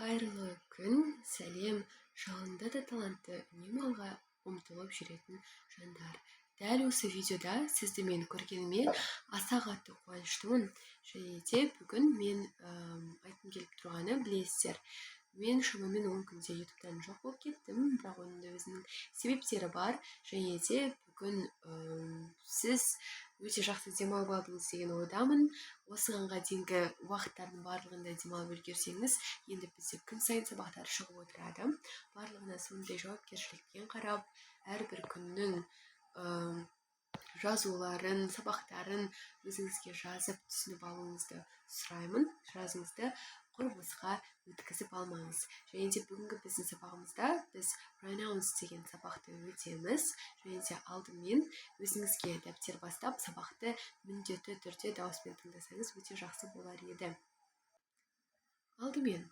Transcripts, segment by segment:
Қайырлы күн, сәлем, жалынды да талантты үнемі алға ұмтылып жүретін жандар. Дәл осы видеода сізді мен көргеніме аса қатты қуаныштымын. Және де бүгін мен айтқым келіп тұрғаны білесіздер. Мен шамамен 10 күнде ютубтан жоқ болып кеттім, бірақ оның да өзінің себептері бар. Және де бүгін сіз өте жақсы демалып алдыңыз деген ойдамын. Осығанға дейінгі уақыттардың барлығында демалып үлгерсеңіз, енді бізде күн сайын сабақтар шығып отырады. Барлығына сондай жауапкершілікпен қарап, әрбір күннің жазуларын, сабақтарын өзіңізге жазып түсініп алуыңызды сұраймын. Жазыңызды құр босқа өткізіп алмаңыз. Және де бүгінгі біздің сабағымызда біз pronouns деген сабақты өтеміз. Және де алдымен өзіңізге дәптер бастап, сабақты міндетті түрде дауыспен тыңдасаңыз өте жақсы болар еді. Алдымен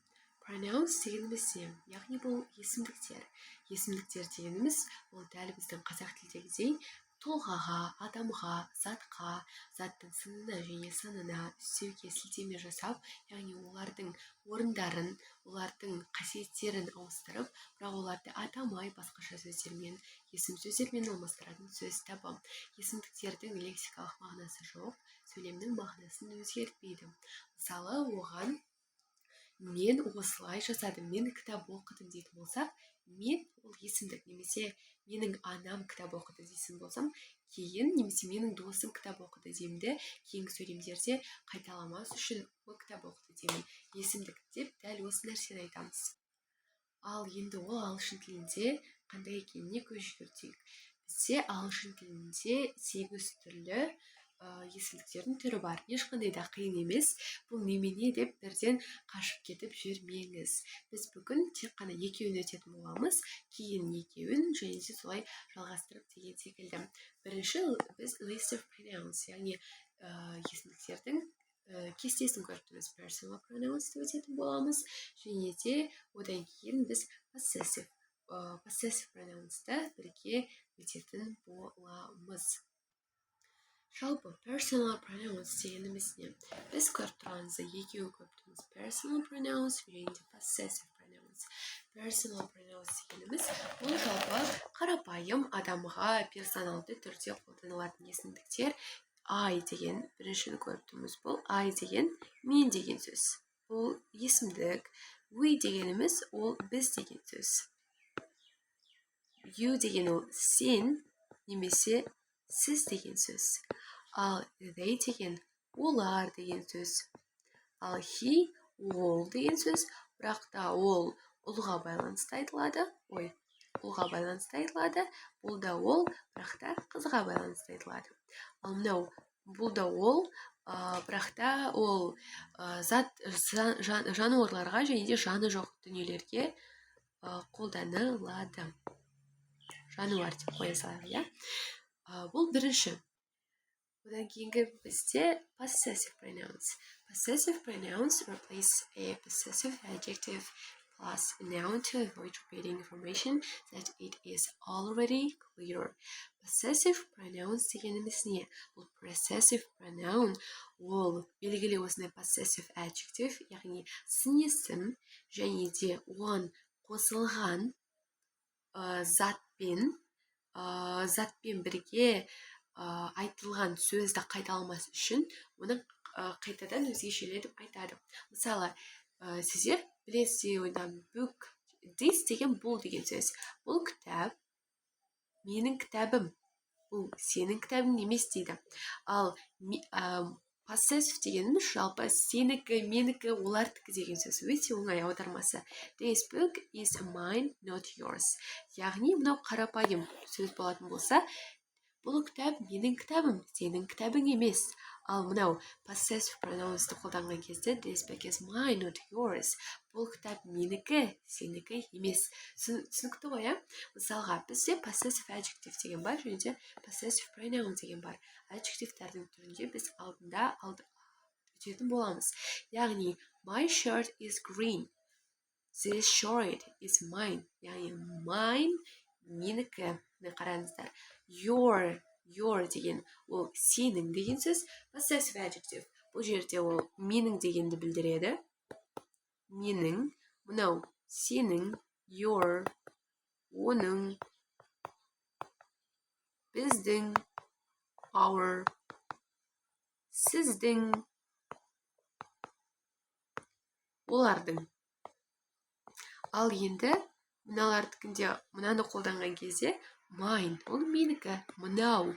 pronouns дегеніміз не? Яғни бұл есімдіктер. Есімдіктер дегеніміз ол дәл біздің қазақ тілдегідей тұлғаға, адамға, затқа, заттың сынына және санына үстеуге сілтеме жасап, яғни олардың орындарын, олардың қасиеттерін ауыстырып, бірақ оларды атамай басқаша сөздермен, есім сөздермен алмастыратын сөз табы. Есімдіктердің лексикалық мағынасы жоқ, сөйлемнің мағынасын өзгертпейді. Мысалы, оған мен осылай жасадым, мен кітап оқыдым дейтін болсақ, мен ол есімдік, немесе менің анам кітап оқыды дейсін болсам, кейін немесе менің досым кітап оқыды деймді, кейінгі сөйлемдерде қайталамас үшін ол кітап оқыды деймін. Есімдік деп дәл осы нәрсені айтамыз. Ал енді ол ағылшын тілінде қандай екеніне көз жүгіртейік. Бізде ағылшын тілінде 8 түрлі есімдіктердің түрі бар. Ешқандай да қиын емес. Бұл немене деп бірден қашып кетіп жүрмеңіз. Біз бүгін тек қана екеуін өтетін боламыз, кейін екеуін және де солай жалғастырып деген секілді. Бірінші біз list of pronouns, яғни есімдіктердің кестесін көріп тұрмыз. Personal pronouns деп өтетін боламыз. Және де одан кейін біз possessive pronouns'ты бірге өтетін боламыз. Жалпы personal pronouns дегеніміз не? Біз көріп тұрғанымызды екеуін көріп тұрмыз. Personal pronouns және де possessive pronouns. Personal pronouns дегеніміз ол жалпы қарапайым адамға персоналды түрде қолданылатын есімдіктер. I деген біріншіні көріп тұрмыз. Бұл I деген мен деген сөз. Бұл есімдік. We дегеніміз ол біз деген сөз. You деген ол сен немесе сіз деген сөз. Ал they деген олар деген сөз. Ал he, ол деген сөз, бірақ та ол ұлға байланысты айтылады. Ұлға байланысты айтылады. Бұл да ол, бірақ та қызға байланысты айтылады. Ал мынау бұл да ол, бірақ та ол жануарларға және де жаны жоқ дүниелерге қолданылады. Жануар деп қоя салайық, иә? Бұл бірінші. Одан кейінгі бізде possessive pronouns. Possessive pronouns replace a possessive adjective plus a noun to avoid repeating information that it is already clear. Possessive pronouns дегеніміз не? Бұл possessive pronoun, ол белгілі осындай possessive adjective, яғни сын есім және де оған қосылған затпен бірге айтылған сөзді қайталамас үшін оны қайтадан өзгешелетіп айтады. Мысалы, сіздер білесіздер ойдан book, this деген бұл деген сөз. Бұл кітап менің кітабым, бұл сенің кітабың емес дейді. Ал possessive дегеніміз жалпы сенікі, менікі, олардікі деген сөз. Өте оңай аудармасы. This book is mine, not yours. Яғни мынау қарапайым сөз болатын болса, бұл кітап менің кітабым, сенің кітабың емес. Ал мынау possessive pronouns'ты қолданған кезде this book is mine, not yours. Бұл кітап менікі, сенікі емес. Түсінікті ғой, мысалға, бізде possessive adjective деген бар, және де possessive pronoun деген бар. Adjective'тердің түрінде біз алдында өтетін боламыз. Яғни, my shirt is green. This shirt is mine. Яғни, mine менікі. Қараңыздар. Your деген ол сенің деген сөз. Possessive adjective. Бұл жерде ол менің дегенді білдіреді. Менің. мынау сенің, your, оның, біздің, our, сіздің, олардың. Ал енді мыналардікінде мынаны қолданған кезде mine, ол менікі, мынау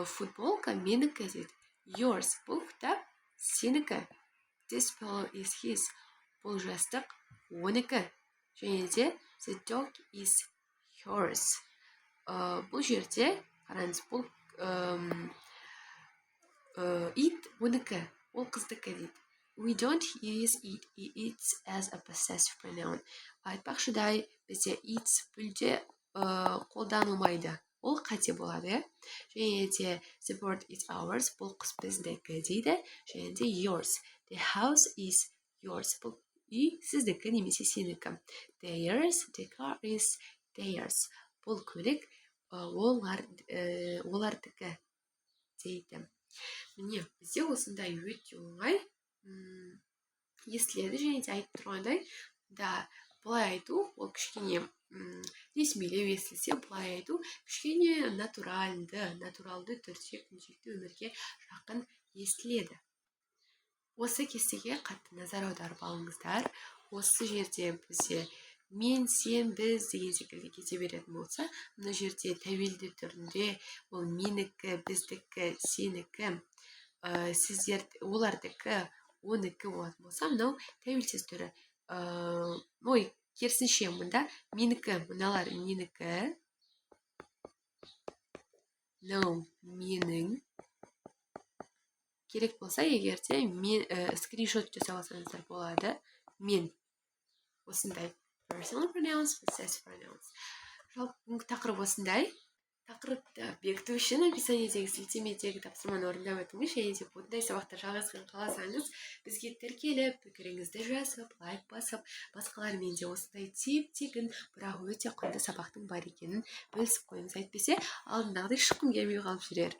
футболка менікі дейді. Yours, бұл кітап сенікі. This pillow is his. Бұл жастық оныкі. Және де the dog is yours. Бұл жерде қараңыз, бұл it оныкі, ол қыздікі дейді. We don't use it as a possessive pronoun. Айтпақшыдай, бізде it бүлде қолданылмайды. Ол қате болады. Және де the bird is ours, бұл құс біздікі дейді. Және де yours. The house is yours. Бұл үй сіздікі немесе сенікі. Theirs, the car is theirs. Бұл көлік олардікі дейді. Міне, бізде осындай өте оңай естіледі, және де айтып тұрғандай, да, бұлай айту, ол кішкене ресмилеу естілсе, бұлай айту кішкене натуралды түрде күнделікті өмірге жақын естіледі. Осы кестеге қатты назар аударып алыңыздар. Осы жерде бізде мен, сен, біз деген секілді кете беретін болса, мына жерде тәуелді түрінде ол менікі, біздікі, сенікі, сіздер, олардікі, оныкі болатын болса, мынау тәуелсіз түрі. Керісінше мұнда менікі, мыналар менікі, мынау менің. Керек болса, егерде мен скриншот жасап алсаңыздар болады. Мен. Осындай personal pronouns, possessive pronouns. Жалпы тақырып осындай. Тақырыпты бекіту үшін описаниедегі сілтемедегі тапсырманы орындап өтіңіз. Және де бұндай сабақтар жалғасқанын қаласаңыз, бізге тіркеліп, пікіріңізді жазып, лайк басып, басқалармен де осындай тегін, бірақ өте құнды сабақтың бар екенін бөлісіп қойыңыз. Әйтпесе, алдындағыдай шыққым келмей қалып жүрер.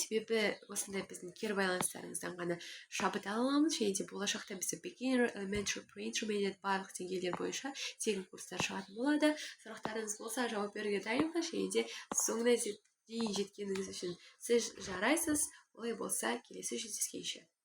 Себебі осындай біздің кері байланыстарыңыздан ғана шабыт ала аламыз. Және де болашақта бізде beginner, elementary, pre-intermediate барлық деңгейлер бойынша тегін курстар шығатын болады. Сұрақтарыңыз болса, жауап беруге дайынмын. Және де соңына дейін жеткеніңіз үшін сіз жарайсыз. Олай болса, келесі жүздескенше.